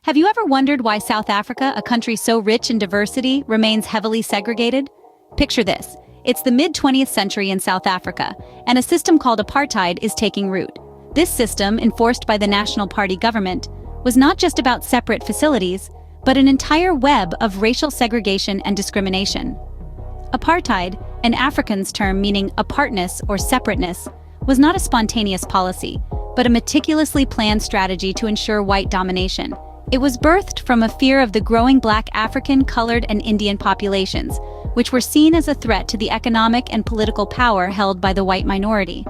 Have you ever wondered why South Africa, a country so rich in diversity, remains heavily segregated? Picture this. It's the mid-20th century in South Africa, and a system called apartheid is taking root. This system, enforced by the National Party government, was not just about separate facilities, but an entire web of racial segregation and discrimination. Apartheid, an Afrikaans term meaning apartness or separateness, was not a spontaneous policy, but a meticulously planned strategy to ensure white domination. It was birthed from a fear of the growing Black, African, colored, and Indian populations, which were seen as a threat to the economic and political power held by the white minority.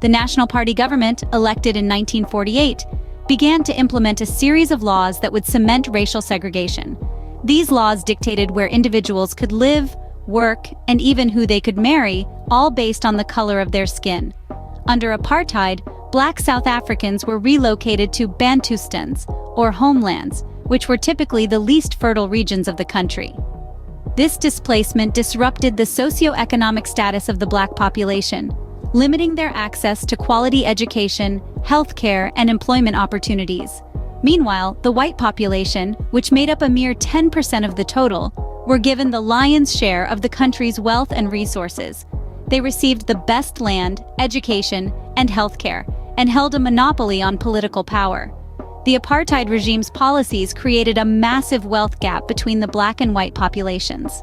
The National Party government, elected in 1948, began to implement a series of laws that would cement racial segregation. These laws dictated where individuals could live, work, and even who they could marry, all based on the color of their skin. Under apartheid, Black South Africans were relocated to Bantustans, or homelands, which were typically the least fertile regions of the country. This displacement disrupted the socio-economic status of the Black population, limiting their access to quality education, healthcare, and employment opportunities. Meanwhile, the white population, which made up a mere 10% of the total, were given the lion's share of the country's wealth and resources. They received the best land, education, and healthcare, and held a monopoly on political power. The apartheid regime's policies created a massive wealth gap between the Black and white populations.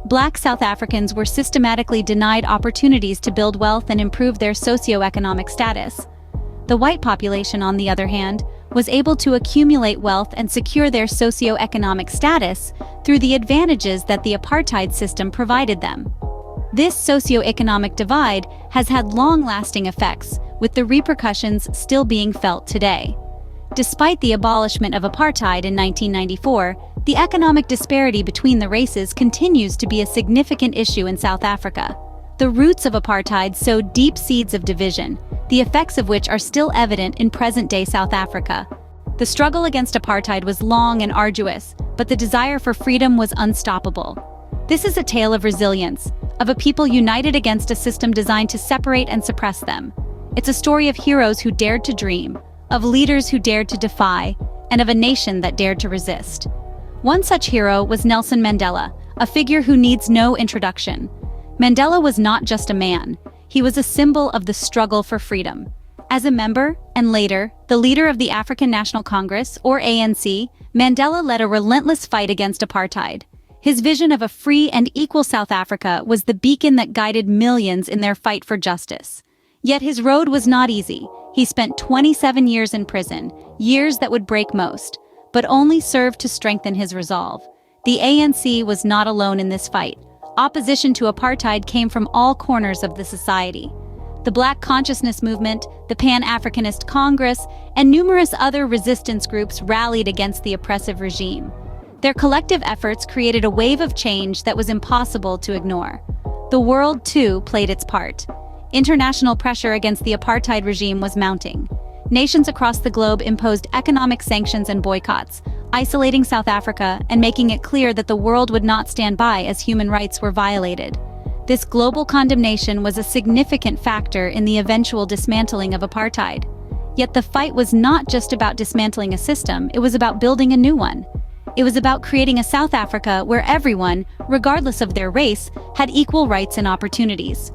Black South Africans were systematically denied opportunities to build wealth and improve their socio-economic status. The white population, on the other hand, was able to accumulate wealth and secure their socio-economic status through the advantages that the apartheid system provided them. This socio-economic divide has had long-lasting effects, with the repercussions still being felt today. Despite the abolishment of apartheid in 1994, the economic disparity between the races continues to be a significant issue in South Africa. The roots of apartheid sowed deep seeds of division, the effects of which are still evident in present-day South Africa. The struggle against apartheid was long and arduous, but the desire for freedom was unstoppable. This is a tale of resilience, of a people united against a system designed to separate and suppress them. It's a story of heroes who dared to dream, of leaders who dared to defy, and of a nation that dared to resist. One such hero was Nelson Mandela, a figure who needs no introduction. Mandela was not just a man, he was a symbol of the struggle for freedom. As a member, and later, the leader of the African National Congress, or ANC, Mandela led a relentless fight against apartheid. His vision of a free and equal South Africa was the beacon that guided millions in their fight for justice. Yet his road was not easy. He spent 27 years in prison, years that would break most, but only served to strengthen his resolve. The ANC was not alone in this fight. Opposition to apartheid came from all corners of the society. The Black Consciousness Movement, the Pan-Africanist Congress, and numerous other resistance groups rallied against the oppressive regime. Their collective efforts created a wave of change that was impossible to ignore. The world, too, played its part. International pressure against the apartheid regime was mounting. Nations across the globe imposed economic sanctions and boycotts, isolating South Africa and making it clear that the world would not stand by as human rights were violated. This global condemnation was a significant factor in the eventual dismantling of apartheid. Yet the fight was not just about dismantling a system, it was about building a new one. It was about creating a South Africa where everyone, regardless of their race, had equal rights and opportunities.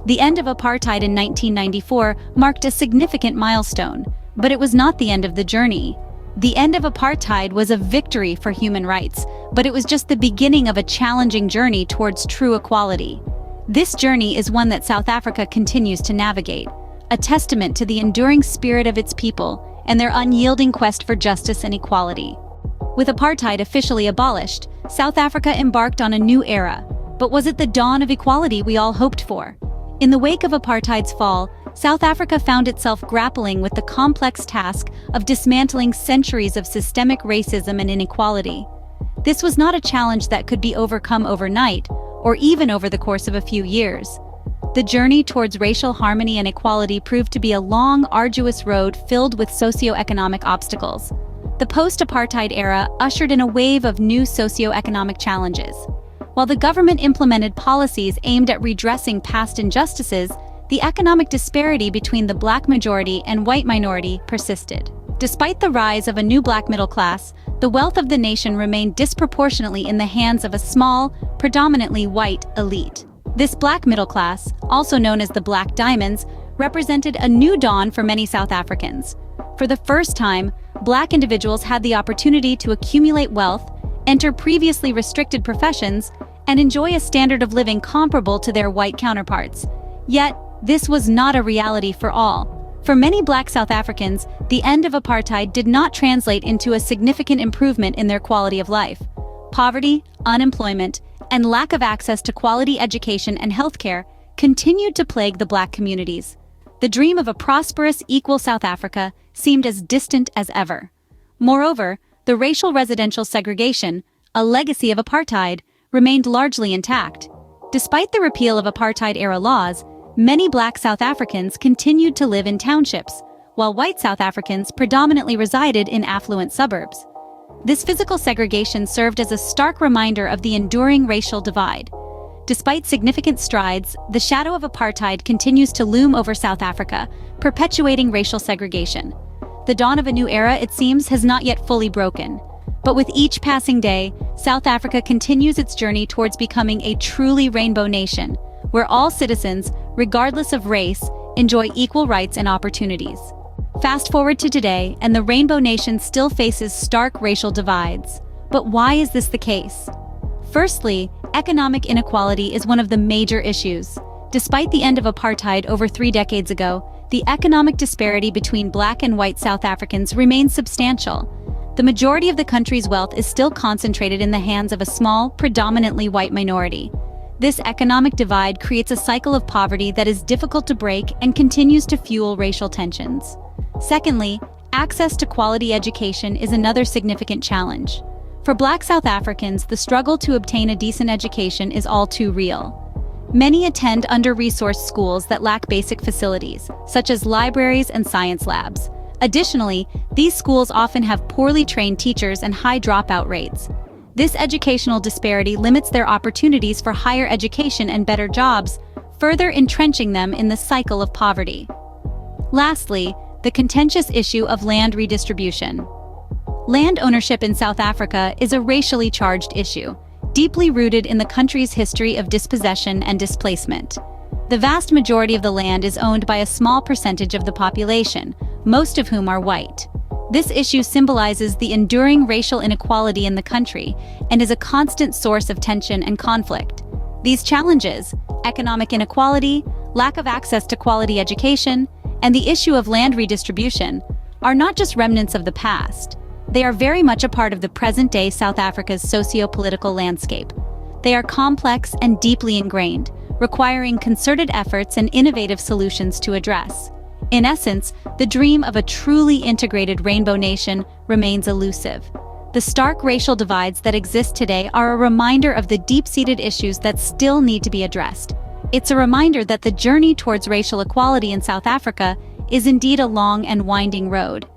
The end of apartheid in 1994 marked a significant milestone, but it was not the end of the journey. The end of apartheid was a victory for human rights, but it was just the beginning of a challenging journey towards true equality. This journey is one that South Africa continues to navigate, a testament to the enduring spirit of its people and their unyielding quest for justice and equality. With apartheid officially abolished, South Africa embarked on a new era, but was it the dawn of equality we all hoped for? In the wake of apartheid's fall, South Africa found itself grappling with the complex task of dismantling centuries of systemic racism and inequality. This was not a challenge that could be overcome overnight, or even over the course of a few years. The journey towards racial harmony and equality proved to be a long, arduous road filled with socio-economic obstacles. The post-apartheid era ushered in a wave of new socio-economic challenges. While the government implemented policies aimed at redressing past injustices, the economic disparity between the Black majority and white minority persisted. Despite the rise of a new Black middle class, the wealth of the nation remained disproportionately in the hands of a small, predominantly white elite. This black middle class, also known as the Black Diamonds, represented a new dawn for many South Africans. For the first time, black individuals had the opportunity to accumulate wealth, enter previously restricted professions, and enjoy a standard of living comparable to their white counterparts. Yet, this was not a reality for all. For many black South Africans, the end of apartheid did not translate into a significant improvement in their quality of life. Poverty, unemployment, and lack of access to quality education and healthcare continued to plague the black communities. The dream of a prosperous, equal South Africa seemed as distant as ever. Moreover, the racial residential segregation, a legacy of apartheid, remained largely intact. Despite the repeal of apartheid-era laws, many black South Africans continued to live in townships, while white South Africans predominantly resided in affluent suburbs. This physical segregation served as a stark reminder of the enduring racial divide. Despite significant strides, the shadow of apartheid continues to loom over South Africa, perpetuating racial segregation. The dawn of a new era, it seems, has not yet fully broken. But with each passing day, South Africa continues its journey towards becoming a truly rainbow nation, where all citizens, regardless of race, enjoy equal rights and opportunities. Fast forward to today, and the Rainbow Nation still faces stark racial divides. But why is this the case? Firstly, economic inequality is one of the major issues. Despite the end of apartheid over 3 decades ago, the economic disparity between black and white South Africans remains substantial. The majority of the country's wealth is still concentrated in the hands of a small, predominantly white minority. This economic divide creates a cycle of poverty that is difficult to break and continues to fuel racial tensions. Secondly, access to quality education is another significant challenge. For black South Africans, the struggle to obtain a decent education is all too real. Many attend under-resourced schools that lack basic facilities, such as libraries and science labs. Additionally, these schools often have poorly trained teachers and high dropout rates. This educational disparity limits their opportunities for higher education and better jobs, further entrenching them in the cycle of poverty. Lastly, the contentious issue of land redistribution. Land ownership in South Africa is a racially charged issue, deeply rooted in the country's history of dispossession and displacement. The vast majority of the land is owned by a small percentage of the population, most of whom are white. This issue symbolizes the enduring racial inequality in the country and is a constant source of tension and conflict. These challenges, economic inequality, lack of access to quality education, and the issue of land redistribution, are not just remnants of the past. They are very much a part of the present-day South Africa's socio-political landscape. They are complex and deeply ingrained, requiring concerted efforts and innovative solutions to address. In essence, the dream of a truly integrated rainbow nation remains elusive. The stark racial divides that exist today are a reminder of the deep-seated issues that still need to be addressed. It's a reminder that the journey towards racial equality in South Africa is indeed a long and winding road.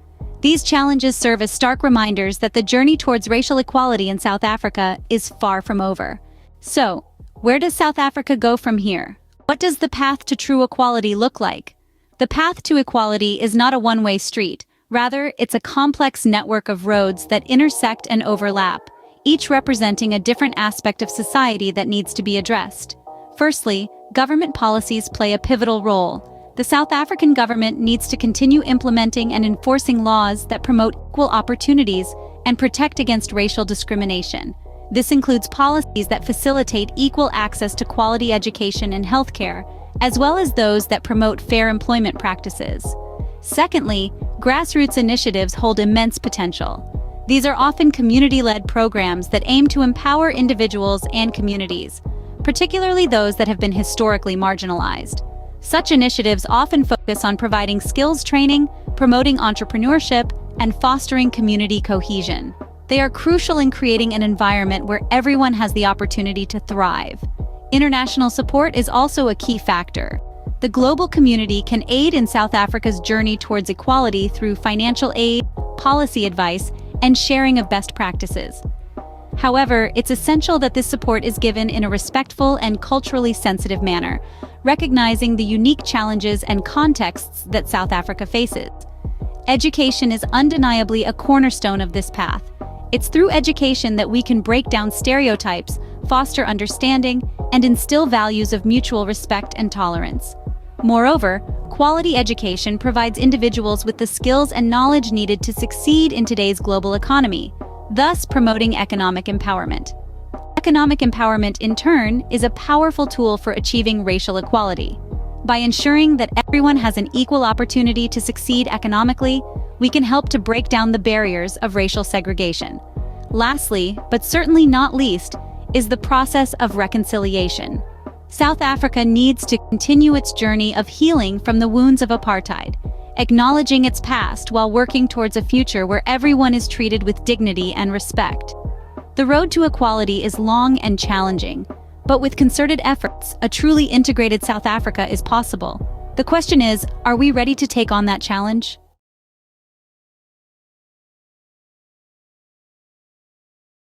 These challenges serve as stark reminders that the journey towards racial equality in South Africa is far from over. So, where does South Africa go from here? What does the path to true equality look like? The path to equality is not a one-way street. Rather, it's a complex network of roads that intersect and overlap, each representing a different aspect of society that needs to be addressed. Firstly, government policies play a pivotal role. The South African government needs to continue implementing and enforcing laws that promote equal opportunities and protect against racial discrimination. This includes policies that facilitate equal access to quality education and healthcare, as well as those that promote fair employment practices. Secondly, grassroots initiatives hold immense potential. These are often community-led programs that aim to empower individuals and communities, particularly those that have been historically marginalized. Such initiatives often focus on providing skills training, promoting entrepreneurship, and fostering community cohesion. They are crucial in creating an environment where everyone has the opportunity to thrive. International support is also a key factor. The global community can aid in South Africa's journey towards equality through financial aid, policy advice, and sharing of best practices. However, it's essential that this support is given in a respectful and culturally sensitive manner, recognizing the unique challenges and contexts that South Africa faces. Education is undeniably a cornerstone of this path. It's through education that we can break down stereotypes, foster understanding, and instill values of mutual respect and tolerance. Moreover, quality education provides individuals with the skills and knowledge needed to succeed in today's global economy, thus promoting economic empowerment. Economic empowerment, in turn, is a powerful tool for achieving racial equality. By ensuring that everyone has an equal opportunity to succeed economically, we can help to break down the barriers of racial segregation. Lastly, but certainly not least, is the process of reconciliation. South Africa needs to continue its journey of healing from the wounds of apartheid, acknowledging its past while working towards a future where everyone is treated with dignity and respect. The road to equality is long and challenging, but with concerted efforts, a truly integrated South Africa is possible. The question is, are we ready to take on that challenge?